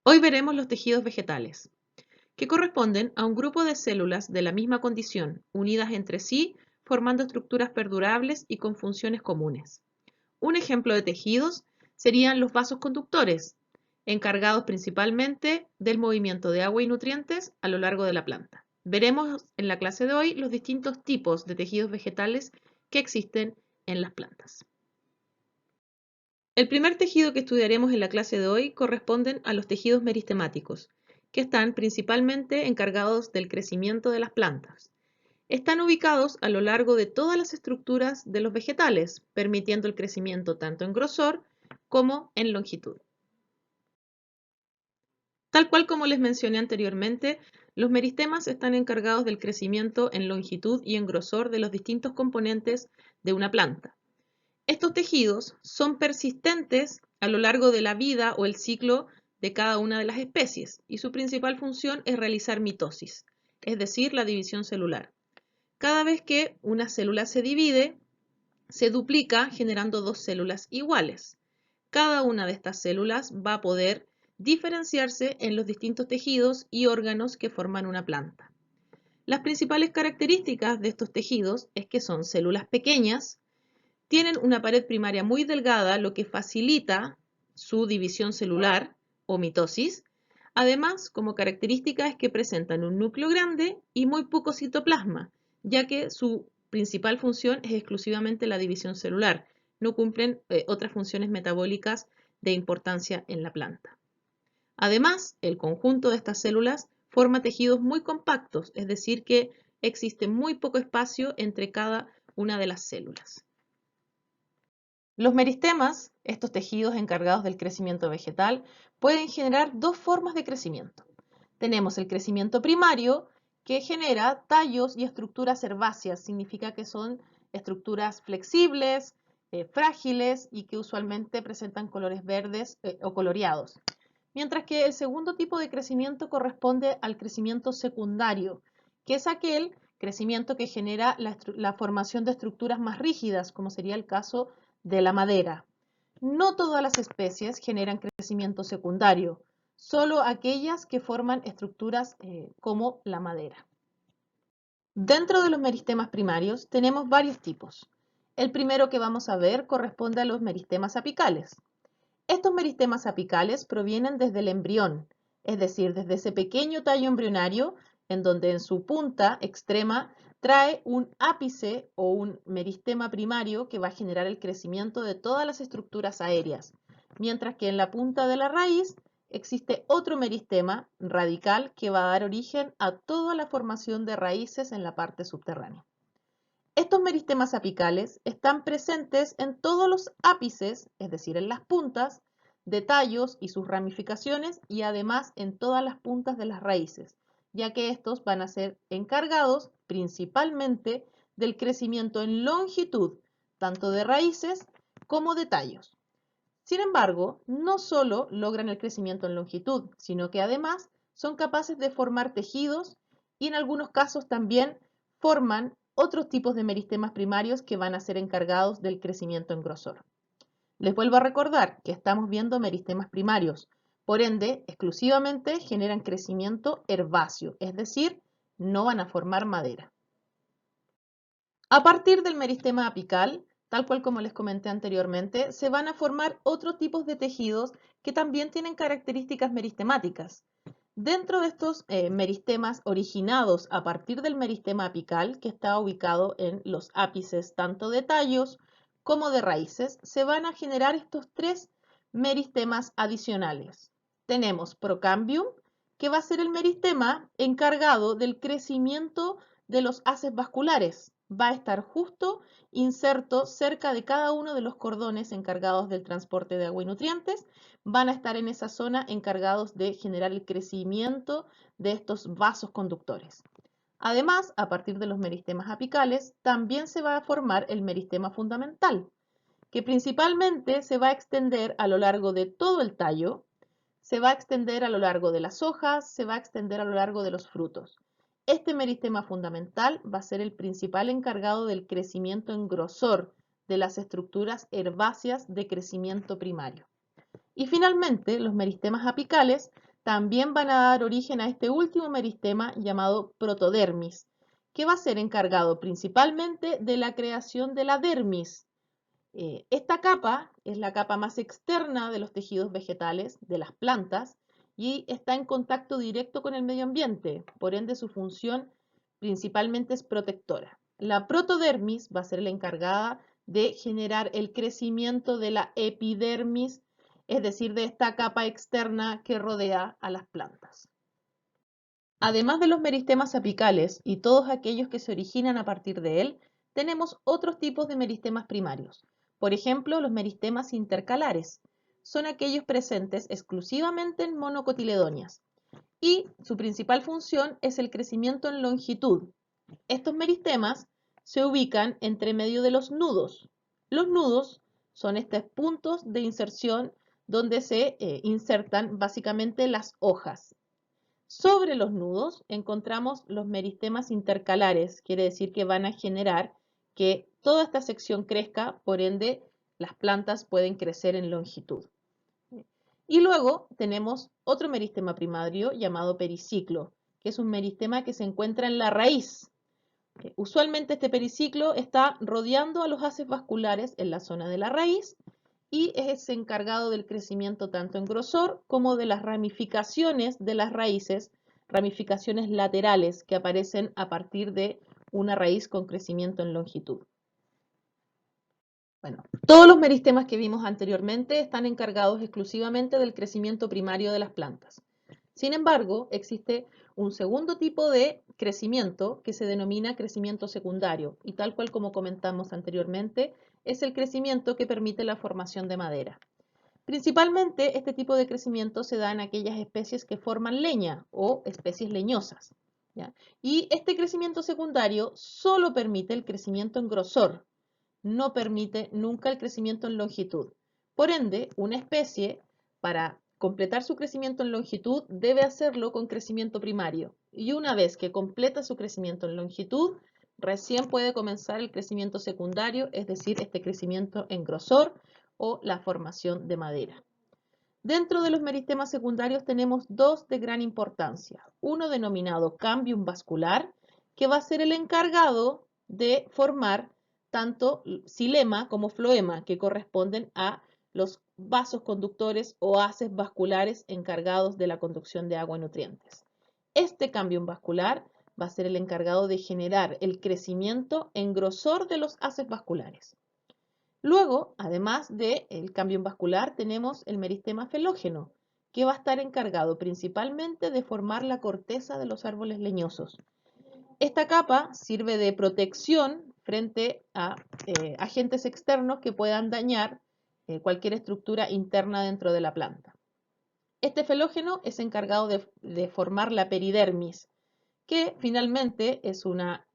Hoy veremos los tejidos vegetales, que corresponden a un grupo de células de la misma condición, unidas entre sí, formando estructuras perdurables y con funciones comunes. Un ejemplo de tejidos serían los vasos conductores, encargados principalmente del movimiento de agua y nutrientes a lo largo de la planta. Veremos en la clase de hoy los distintos tipos de tejidos vegetales que existen en las plantas. El primer tejido que estudiaremos en la clase de hoy corresponden a los tejidos meristemáticos, que están principalmente encargados del crecimiento de las plantas. Están ubicados a lo largo de todas las estructuras de los vegetales, permitiendo el crecimiento tanto en grosor como en longitud. Tal cual como les mencioné anteriormente, los meristemas están encargados del crecimiento en longitud y en grosor de los distintos componentes de una planta. Estos tejidos son persistentes a lo largo de la vida o el ciclo de cada una de las especies y su principal función es realizar mitosis, es decir, la división celular. Cada vez que una célula se divide, se duplica generando dos células iguales. Cada una de estas células va a poder diferenciarse en los distintos tejidos y órganos que forman una planta. Las principales características de estos tejidos es que son células pequeñas, tienen una pared primaria muy delgada, lo que facilita su división celular o mitosis. Además, como característica es que presentan un núcleo grande y muy poco citoplasma, ya que su principal función es exclusivamente la división celular. No cumplen otras funciones metabólicas de importancia en la planta. Además, el conjunto de estas células forma tejidos muy compactos, es decir, que existe muy poco espacio entre cada una de las células. Los meristemas, estos tejidos encargados del crecimiento vegetal, pueden generar dos formas de crecimiento. Tenemos el crecimiento primario, que genera tallos y estructuras herbáceas, significa que son estructuras flexibles, frágiles y que usualmente presentan colores verdes o coloreados. Mientras que el segundo tipo de crecimiento corresponde al crecimiento secundario, que es aquel crecimiento que genera la formación de estructuras más rígidas, como sería el caso de la madera. No todas las especies generan crecimiento secundario, solo aquellas que forman estructuras como la madera. Dentro de los meristemas primarios tenemos varios tipos. El primero que vamos a ver corresponde a los meristemas apicales. Estos meristemas apicales provienen desde el embrión, es decir, desde ese pequeño tallo embrionario en donde en su punta extrema trae un ápice o un meristema primario que va a generar el crecimiento de todas las estructuras aéreas, mientras que en la punta de la raíz existe otro meristema radical que va a dar origen a toda la formación de raíces en la parte subterránea. Estos meristemas apicales están presentes en todos los ápices, es decir, en las puntas de tallos y sus ramificaciones y además en todas las puntas de las raíces, ya que estos van a ser encargados principalmente del crecimiento en longitud, tanto de raíces como de tallos. Sin embargo, no solo logran el crecimiento en longitud, sino que además son capaces de formar tejidos y en algunos casos también forman otros tipos de meristemas primarios que van a ser encargados del crecimiento en grosor. Les vuelvo a recordar que estamos viendo meristemas primarios, por ende, exclusivamente generan crecimiento herbáceo, es decir, no van a formar madera. A partir del meristema apical, tal cual como les comenté anteriormente, se van a formar otros tipos de tejidos que también tienen características meristemáticas. Dentro de estos meristemas originados a partir del meristema apical, que está ubicado en los ápices tanto de tallos como de raíces, se van a generar estos tres meristemas adicionales. Tenemos Procambium, que va a ser el meristema encargado del crecimiento de los haces vasculares. Va a estar justo inserto cerca de cada uno de los cordones encargados del transporte de agua y nutrientes. Van a estar en esa zona encargados de generar el crecimiento de estos vasos conductores. Además, a partir de los meristemas apicales, también se va a formar el meristema fundamental, que principalmente se va a extender a lo largo de todo el tallo, se va a extender a lo largo de las hojas, se va a extender a lo largo de los frutos. Este meristema fundamental va a ser el principal encargado del crecimiento en grosor de las estructuras herbáceas de crecimiento primario. Y finalmente, los meristemas apicales también van a dar origen a este último meristema llamado protodermis, que va a ser encargado principalmente de la creación de la dermis. Esta capa es la capa más externa de los tejidos vegetales, de las plantas, y está en contacto directo con el medio ambiente, por ende su función principalmente es protectora. La protodermis va a ser la encargada de generar el crecimiento de la epidermis, es decir, de esta capa externa que rodea a las plantas. Además de los meristemas apicales y todos aquellos que se originan a partir de él, tenemos otros tipos de meristemas primarios. Por ejemplo, los meristemas intercalares. Son aquellos presentes exclusivamente en monocotiledonias y su principal función es el crecimiento en longitud. Estos meristemas se ubican entre medio de los nudos. Los nudos son estos puntos de inserción donde se insertan básicamente las hojas. Sobre los nudos encontramos los meristemas intercalares, quiere decir que van a generar que toda esta sección crezca, por ende las plantas pueden crecer en longitud. Y luego tenemos otro meristema primario llamado periciclo, que es un meristema que se encuentra en la raíz. Usualmente este periciclo está rodeando a los haces vasculares en la zona de la raíz y es encargado del crecimiento tanto en grosor como de las ramificaciones de las raíces, ramificaciones laterales que aparecen a partir de una raíz con crecimiento en longitud. Bueno, todos los meristemas que vimos anteriormente están encargados exclusivamente del crecimiento primario de las plantas. Sin embargo, existe un segundo tipo de crecimiento que se denomina crecimiento secundario y tal cual como comentamos anteriormente, es el crecimiento que permite la formación de madera. Principalmente este tipo de crecimiento se da en aquellas especies que forman leña o especies leñosas, ¿ya? Y este crecimiento secundario solo permite el crecimiento en grosor, no permite nunca el crecimiento en longitud. Por ende, una especie, para completar su crecimiento en longitud, debe hacerlo con crecimiento primario. Y una vez que completa su crecimiento en longitud, recién puede comenzar el crecimiento secundario, es decir, este crecimiento en grosor o la formación de madera. Dentro de los meristemas secundarios tenemos dos de gran importancia. Uno denominado cambium vascular, que va a ser el encargado de formar tanto xilema como floema, que corresponden a los vasos conductores o haces vasculares encargados de la conducción de agua y nutrientes. Este cambium vascular va a ser el encargado de generar el crecimiento en grosor de los haces vasculares. Luego, además del cambium vascular, tenemos el meristema felógeno, que va a estar encargado principalmente de formar la corteza de los árboles leñosos. Esta capa sirve de protección frente a agentes externos que puedan dañar cualquier estructura interna dentro de la planta. Este felógeno es encargado de formar la peridermis, que finalmente es una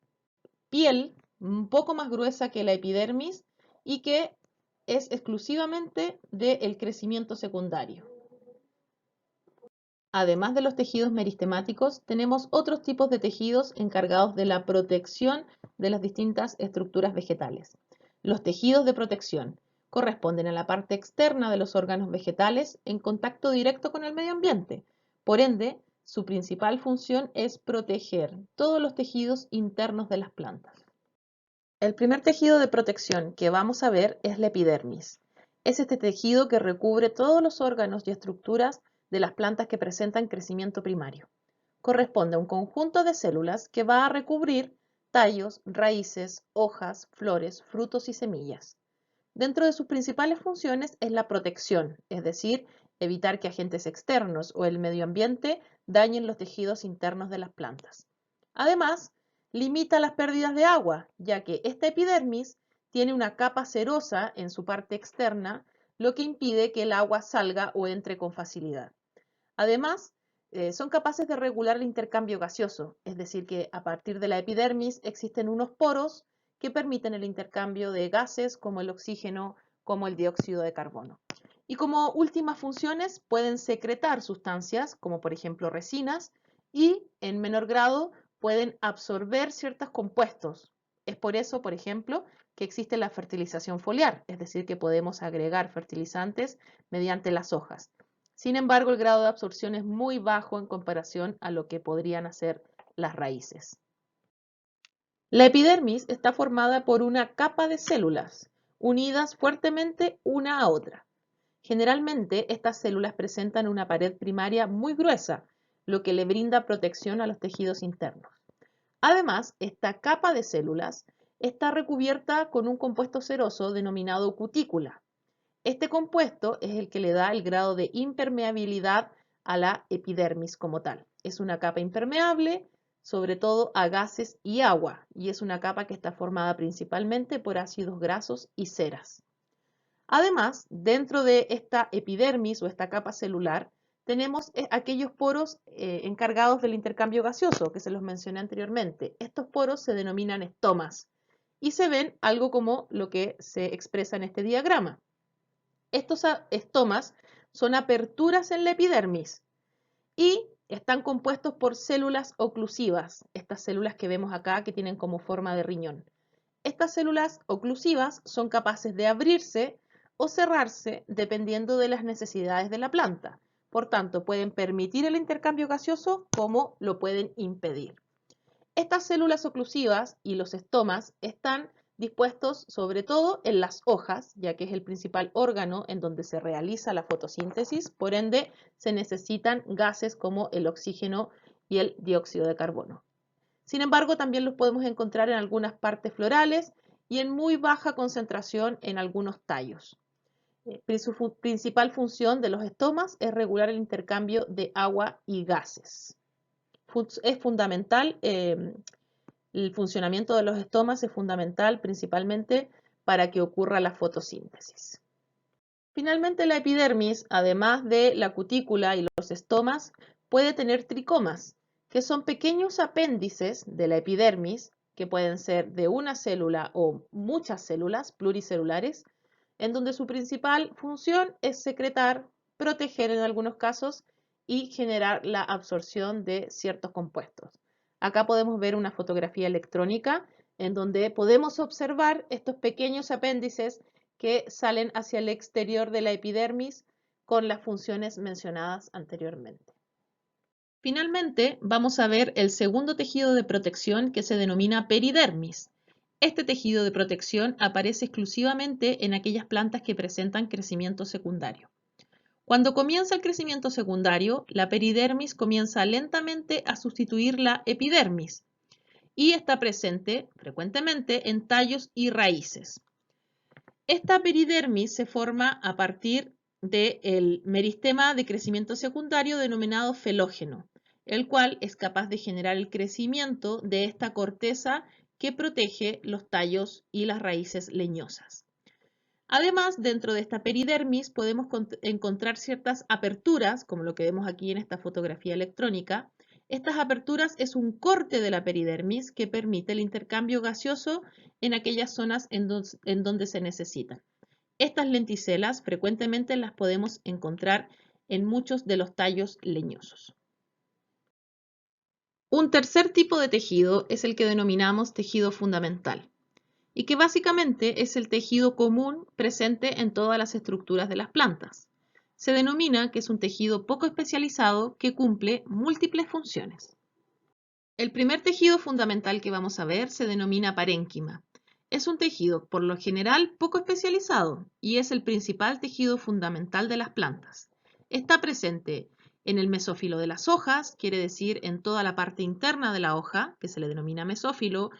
piel un poco más gruesa que la epidermis y que es exclusivamente del crecimiento secundario. Además de los tejidos meristemáticos, tenemos otros tipos de tejidos encargados de la protección de las distintas estructuras vegetales. Los tejidos de protección corresponden a la parte externa de los órganos vegetales en contacto directo con el medio ambiente. Por ende, su principal función es proteger todos los tejidos internos de las plantas. El primer tejido de protección que vamos a ver es la epidermis. Es este tejido que recubre todos los órganos y estructuras de las plantas que presentan crecimiento primario. Corresponde a un conjunto de células que va a recubrir tallos, raíces, hojas, flores, frutos y semillas. Dentro de sus principales funciones es la protección, es decir, evitar que agentes externos o el medio ambiente dañen los tejidos internos de las plantas. Además, limita las pérdidas de agua, ya que esta epidermis tiene una capa cerosa en su parte externa, lo que impide que el agua salga o entre con facilidad. Además, son capaces de regular el intercambio gaseoso, es decir, que a partir de la epidermis existen unos poros que permiten el intercambio de gases como el oxígeno, como el dióxido de carbono. Y como últimas funciones pueden secretar sustancias como por ejemplo resinas y en menor grado pueden absorber ciertos compuestos. Es por eso, por ejemplo, que existe la fertilización foliar, es decir, que podemos agregar fertilizantes mediante las hojas. Sin embargo, el grado de absorción es muy bajo en comparación a lo que podrían hacer las raíces. La epidermis está formada por una capa de células unidas fuertemente una a otra. Generalmente, estas células presentan una pared primaria muy gruesa, lo que le brinda protección a los tejidos internos. Además, esta capa de células está recubierta con un compuesto ceroso denominado cutícula. Este compuesto es el que le da el grado de impermeabilidad a la epidermis como tal. Es una capa impermeable, sobre todo a gases y agua, y es una capa que está formada principalmente por ácidos grasos y ceras. Además, dentro de esta epidermis o esta capa celular, tenemos aquellos poros encargados del intercambio gaseoso que se los mencioné anteriormente. Estos poros se denominan estomas y se ven algo como lo que se expresa en este diagrama. Estos estomas son aperturas en la epidermis y están compuestos por células oclusivas, estas células que vemos acá que tienen como forma de riñón. Estas células oclusivas son capaces de abrirse o cerrarse dependiendo de las necesidades de la planta. Por tanto, pueden permitir el intercambio gaseoso como lo pueden impedir. Estas células oclusivas y los estomas están dispuestos sobre todo en las hojas, ya que es el principal órgano en donde se realiza la fotosíntesis, por ende se necesitan gases como el oxígeno y el dióxido de carbono. Sin embargo, también los podemos encontrar en algunas partes florales y en muy baja concentración en algunos tallos. Su principal función de los estomas es regular el intercambio de agua y gases. Es fundamental, el funcionamiento de los estomas es fundamental principalmente para que ocurra la fotosíntesis. Finalmente, la epidermis, además de la cutícula y los estomas, puede tener tricomas, que son pequeños apéndices de la epidermis, que pueden ser de una célula o muchas células pluricelulares, en donde su principal función es secretar, proteger en algunos casos y generar la absorción de ciertos compuestos. Acá podemos ver una fotografía electrónica en donde podemos observar estos pequeños apéndices que salen hacia el exterior de la epidermis con las funciones mencionadas anteriormente. Finalmente, vamos a ver el segundo tejido de protección que se denomina peridermis. Este tejido de protección aparece exclusivamente en aquellas plantas que presentan crecimiento secundario. Cuando comienza el crecimiento secundario, la peridermis comienza lentamente a sustituir la epidermis y está presente frecuentemente en tallos y raíces. Esta peridermis se forma a partir del meristema de crecimiento secundario denominado felógeno, el cual es capaz de generar el crecimiento de esta corteza que protege los tallos y las raíces leñosas. Además, dentro de esta peridermis podemos encontrar ciertas aperturas, como lo que vemos aquí en esta fotografía electrónica. Estas aperturas es un corte de la peridermis que permite el intercambio gaseoso en aquellas zonas en donde se necesitan. Estas lenticelas frecuentemente las podemos encontrar en muchos de los tallos leñosos. Un tercer tipo de tejido es el que denominamos tejido fundamental, y que básicamente es el tejido común presente en todas las estructuras de las plantas. Se denomina que es un tejido poco especializado que cumple múltiples funciones. El primer tejido fundamental que vamos a ver se denomina parénquima. Es un tejido por lo general poco especializado y es el principal tejido fundamental de las plantas. Está presente en el mesófilo de las hojas, quiere decir en toda la parte interna de la hoja, que se le denomina mesófilo.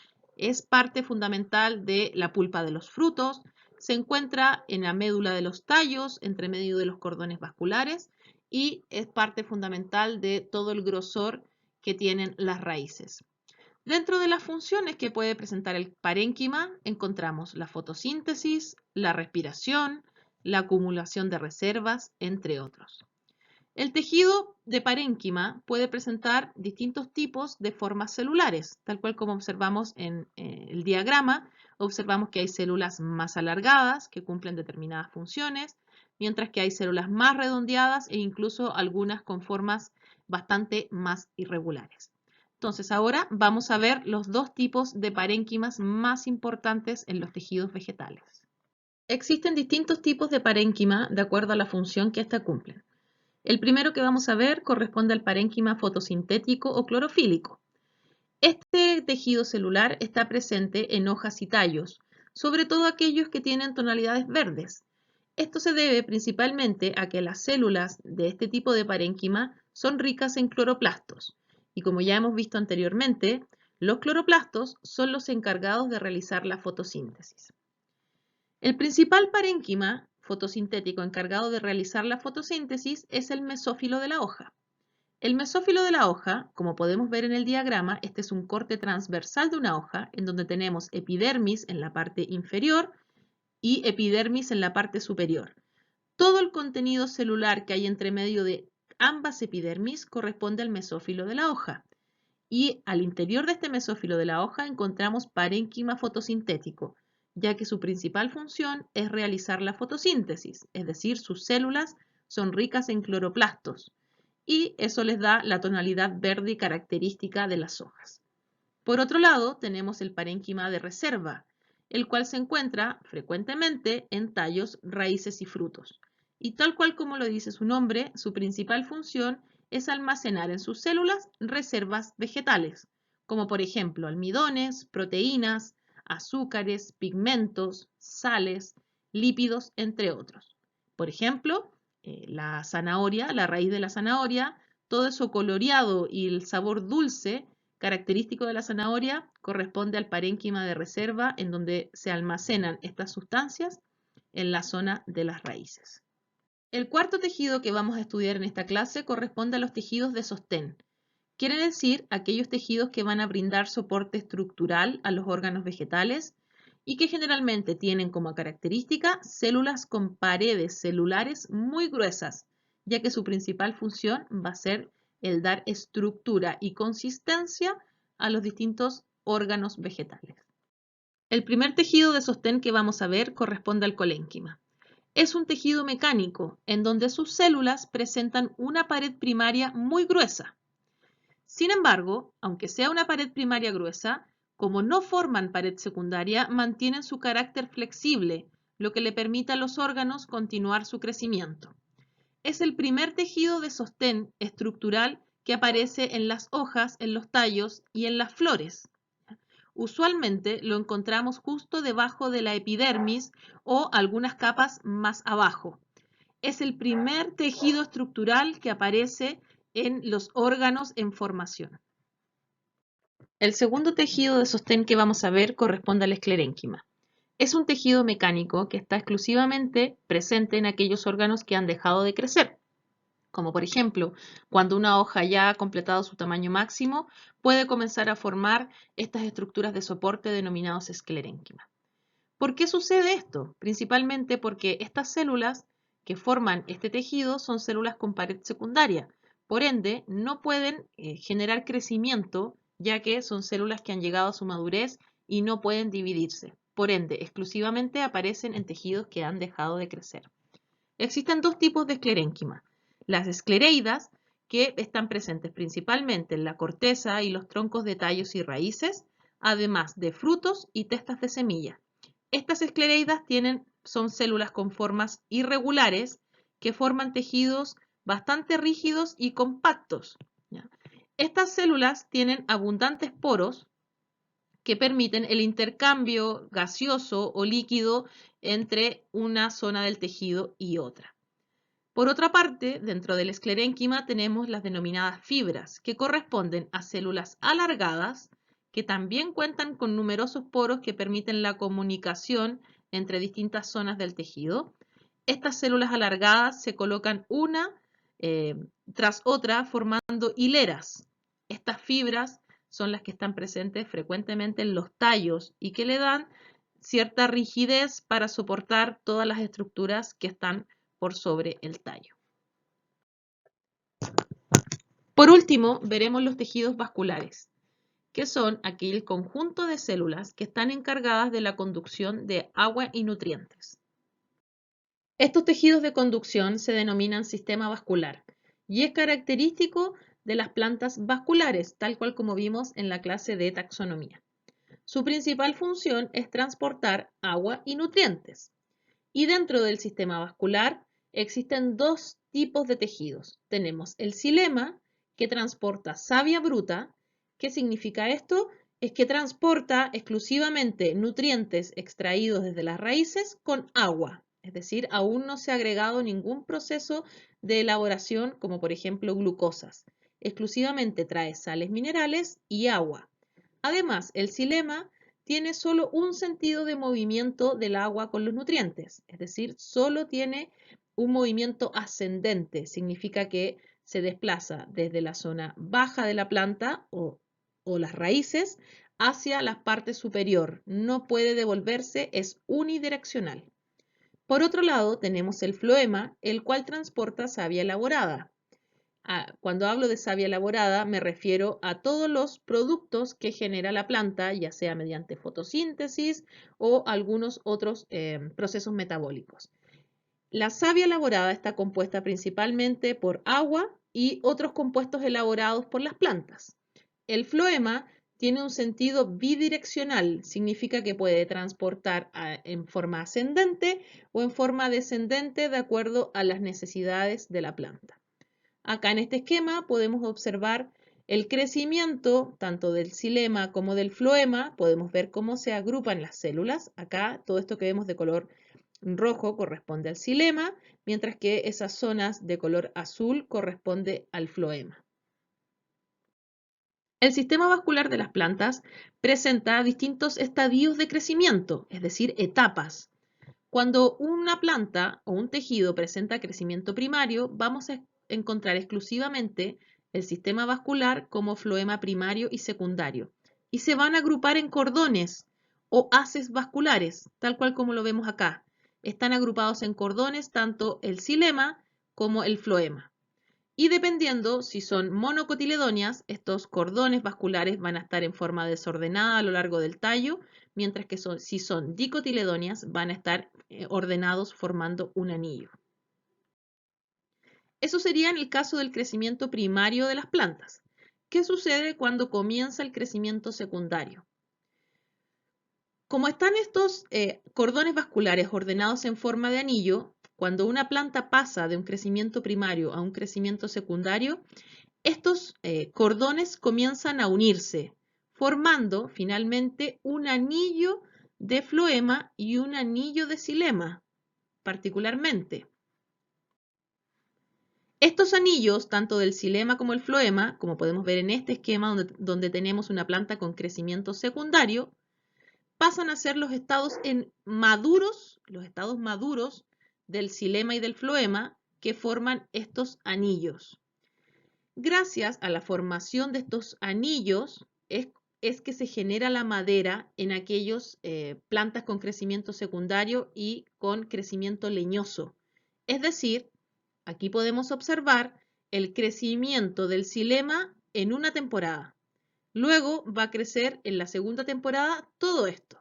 Es parte fundamental de la pulpa de los frutos, se encuentra en la médula de los tallos, entre medio de los cordones vasculares, y es parte fundamental de todo el grosor que tienen las raíces. Dentro de las funciones que puede presentar el parénquima encontramos la fotosíntesis, la respiración, la acumulación de reservas, entre otros. El tejido de parénquima puede presentar distintos tipos de formas celulares, tal cual como observamos en el diagrama. Observamos que hay células más alargadas que cumplen determinadas funciones, mientras que hay células más redondeadas e incluso algunas con formas bastante más irregulares. Entonces ahora vamos a ver los dos tipos de parénquimas más importantes en los tejidos vegetales. Existen distintos tipos de parénquima de acuerdo a la función que ésta cumple. El primero que vamos a ver corresponde al parénquima fotosintético o clorofílico. Este tejido celular está presente en hojas y tallos, sobre todo aquellos que tienen tonalidades verdes. Esto se debe principalmente a que las células de este tipo de parénquima son ricas en cloroplastos. Y como ya hemos visto anteriormente, los cloroplastos son los encargados de realizar la fotosíntesis. El principal parénquima fotosintético encargado de realizar la fotosíntesis es el mesófilo de la hoja. El mesófilo de la hoja, como podemos ver en el diagrama, este es un corte transversal de una hoja en donde tenemos epidermis en la parte inferior y epidermis en la parte superior. Todo el contenido celular que hay entre medio de ambas epidermis corresponde al mesófilo de la hoja. Y al interior de este mesófilo de la hoja encontramos parénquima fotosintético, ya que su principal función es realizar la fotosíntesis, es decir, sus células son ricas en cloroplastos y eso les da la tonalidad verde característica de las hojas. Por otro lado, tenemos el parénquima de reserva, el cual se encuentra frecuentemente en tallos, raíces y frutos. Y tal cual como lo dice su nombre, su principal función es almacenar en sus células reservas vegetales, como por ejemplo almidones, proteínas, azúcares, pigmentos, sales, lípidos, entre otros. Por ejemplo, la zanahoria, la raíz de la zanahoria, todo eso coloreado y el sabor dulce característico de la zanahoria corresponde al parénquima de reserva en donde se almacenan estas sustancias en la zona de las raíces. El cuarto tejido que vamos a estudiar en esta clase corresponde a los tejidos de sostén. Quiere decir aquellos tejidos que van a brindar soporte estructural a los órganos vegetales y que generalmente tienen como característica células con paredes celulares muy gruesas, ya que su principal función va a ser el dar estructura y consistencia a los distintos órganos vegetales. El primer tejido de sostén que vamos a ver corresponde al colénquima. Es un tejido mecánico en donde sus células presentan una pared primaria muy gruesa. Sin embargo, aunque sea una pared primaria gruesa, como no forman pared secundaria, mantienen su carácter flexible, lo que le permite a los órganos continuar su crecimiento. Es el primer tejido de sostén estructural que aparece en las hojas, en los tallos y en las flores. Usualmente lo encontramos justo debajo de la epidermis o algunas capas más abajo. Es el primer tejido estructural que aparece en los órganos en formación. El segundo tejido de sostén que vamos a ver corresponde al esclerénquima. Es un tejido mecánico que está exclusivamente presente en aquellos órganos que han dejado de crecer, como por ejemplo, cuando una hoja ya ha completado su tamaño máximo, puede comenzar a formar estas estructuras de soporte denominados esclerénquima. ¿Por qué sucede esto? Principalmente porque estas células que forman este tejido son células con pared secundaria. Por ende, no pueden generar crecimiento, ya que son células que han llegado a su madurez y no pueden dividirse. Por ende, exclusivamente aparecen en tejidos que han dejado de crecer. Existen dos tipos de esclerénquima. Las esclereidas, que están presentes principalmente en la corteza y los troncos de tallos y raíces, además de frutos y testas de semilla. Estas esclereidas son células con formas irregulares que forman tejidos bastante rígidos y compactos. ¿Ya? Estas células tienen abundantes poros que permiten el intercambio gaseoso o líquido entre una zona del tejido y otra. Por otra parte, dentro del esclerénquima tenemos las denominadas fibras, que corresponden a células alargadas que también cuentan con numerosos poros que permiten la comunicación entre distintas zonas del tejido. Estas células alargadas se colocan una tras otra formando hileras. Estas fibras son las que están presentes frecuentemente en los tallos y que le dan cierta rigidez para soportar todas las estructuras que están por sobre el tallo. Por último, veremos los tejidos vasculares, que son aquel conjunto de células que están encargadas de la conducción de agua y nutrientes. Estos tejidos de conducción se denominan sistema vascular y es característico de las plantas vasculares, tal cual como vimos en la clase de taxonomía. Su principal función es transportar agua y nutrientes. Y dentro del sistema vascular Existen dos tipos de tejidos. Tenemos el xilema, que transporta savia bruta. ¿Qué significa esto? Es que transporta exclusivamente nutrientes extraídos desde las raíces con agua. Es decir, aún no se ha agregado ningún proceso de elaboración, como por ejemplo glucosas. Exclusivamente trae sales minerales y agua. Además, el xilema tiene solo un sentido de movimiento del agua con los nutrientes, es decir, solo tiene un movimiento ascendente, significa que se desplaza desde la zona baja de la planta o las raíces hacia la parte superior, no puede devolverse, es unidireccional. Por otro lado, tenemos el floema, el cual transporta savia elaborada. Cuando hablo de savia elaborada me refiero a todos los productos que genera la planta, ya sea mediante fotosíntesis o algunos otros procesos metabólicos. La savia elaborada está compuesta principalmente por agua y otros compuestos elaborados por las plantas. El floema tiene un sentido bidireccional, significa que puede transportar en forma ascendente o en forma descendente de acuerdo a las necesidades de la planta. Acá en este esquema podemos observar el crecimiento tanto del xilema como del floema. Podemos ver cómo se agrupan las células. Acá todo esto que vemos de color rojo corresponde al xilema, mientras que esas zonas de color azul corresponde al floema. El sistema vascular de las plantas presenta distintos estadios de crecimiento, es decir, etapas. Cuando una planta o un tejido presenta crecimiento primario, vamos a encontrar exclusivamente el sistema vascular como floema primario y secundario, y se van a agrupar en cordones o haces vasculares, tal cual como lo vemos acá. Están agrupados en cordones tanto el xilema como el floema. Y dependiendo si son monocotiledóneas, estos cordones vasculares van a estar en forma desordenada a lo largo del tallo, mientras que si son dicotiledóneas van a estar ordenados formando un anillo. Eso sería en el caso del crecimiento primario de las plantas. ¿Qué sucede cuando comienza el crecimiento secundario? Como están estos cordones vasculares ordenados en forma de anillo, cuando una planta pasa de un crecimiento primario a un crecimiento secundario, estos cordones comienzan a unirse, formando finalmente un anillo de floema y un anillo de xilema, particularmente. Estos anillos, tanto del xilema como el floema, como podemos ver en este esquema donde tenemos una planta con crecimiento secundario, pasan a ser los estados maduros del xilema y del floema que forman estos anillos. Gracias a la formación de estos anillos es que se genera la madera en aquellas plantas con crecimiento secundario y con crecimiento leñoso. Es decir, aquí podemos observar el crecimiento del xilema en una temporada. Luego va a crecer en la segunda temporada todo esto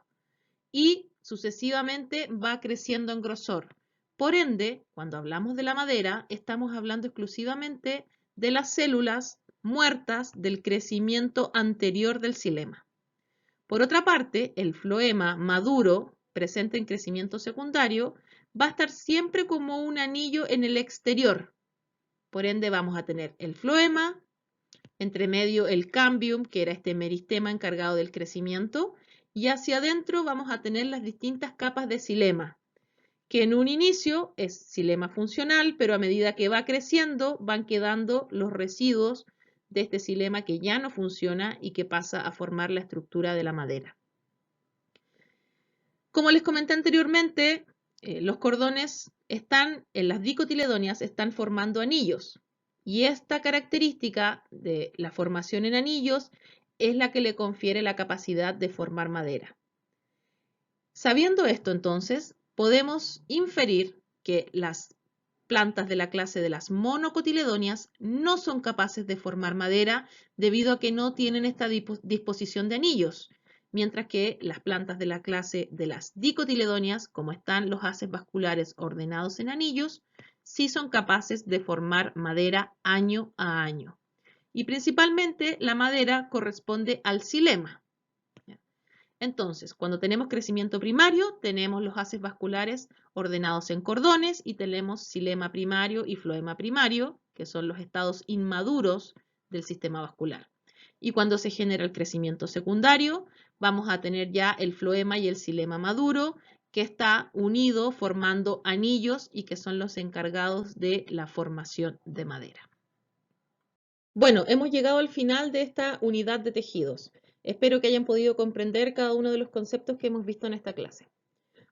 y sucesivamente va creciendo en grosor. Por ende, cuando hablamos de la madera, estamos hablando exclusivamente de las células muertas del crecimiento anterior del xilema. Por otra parte, el floema maduro, presente en crecimiento secundario, va a estar siempre como un anillo en el exterior. Por ende, vamos a tener el floema, entre medio el cambium, que era este meristema encargado del crecimiento, y hacia adentro vamos a tener las distintas capas de xilema, que en un inicio es xilema funcional, pero a medida que va creciendo van quedando los residuos de este xilema que ya no funciona y que pasa a formar la estructura de la madera. Como les comenté anteriormente, los cordones en las dicotiledóneas están formando anillos. Y esta característica de la formación en anillos es la que le confiere la capacidad de formar madera. Sabiendo esto, entonces, podemos inferir que las plantas de la clase de las monocotiledóneas no son capaces de formar madera debido a que no tienen esta disposición de anillos, mientras que las plantas de la clase de las dicotiledóneas, como están los haces vasculares ordenados en anillos, sí son capaces de formar madera año a año. Y principalmente la madera corresponde al xilema. Entonces, cuando tenemos crecimiento primario, tenemos los haces vasculares ordenados en cordones y tenemos xilema primario y floema primario, que son los estados inmaduros del sistema vascular. Y cuando se genera el crecimiento secundario, vamos a tener ya el floema y el xilema maduro, que está unido formando anillos y que son los encargados de la formación de madera. Bueno, hemos llegado al final de esta unidad de tejidos. Espero que hayan podido comprender cada uno de los conceptos que hemos visto en esta clase.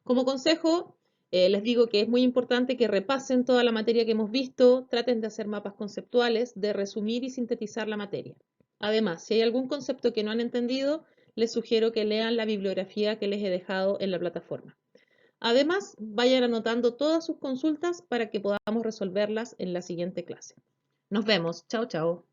Como consejo, les digo que es muy importante que repasen toda la materia que hemos visto, traten de hacer mapas conceptuales, de resumir y sintetizar la materia. Además, si hay algún concepto que no han entendido, les sugiero que lean la bibliografía que les he dejado en la plataforma. Además, vayan anotando todas sus consultas para que podamos resolverlas en la siguiente clase. Nos vemos. Chao, chao.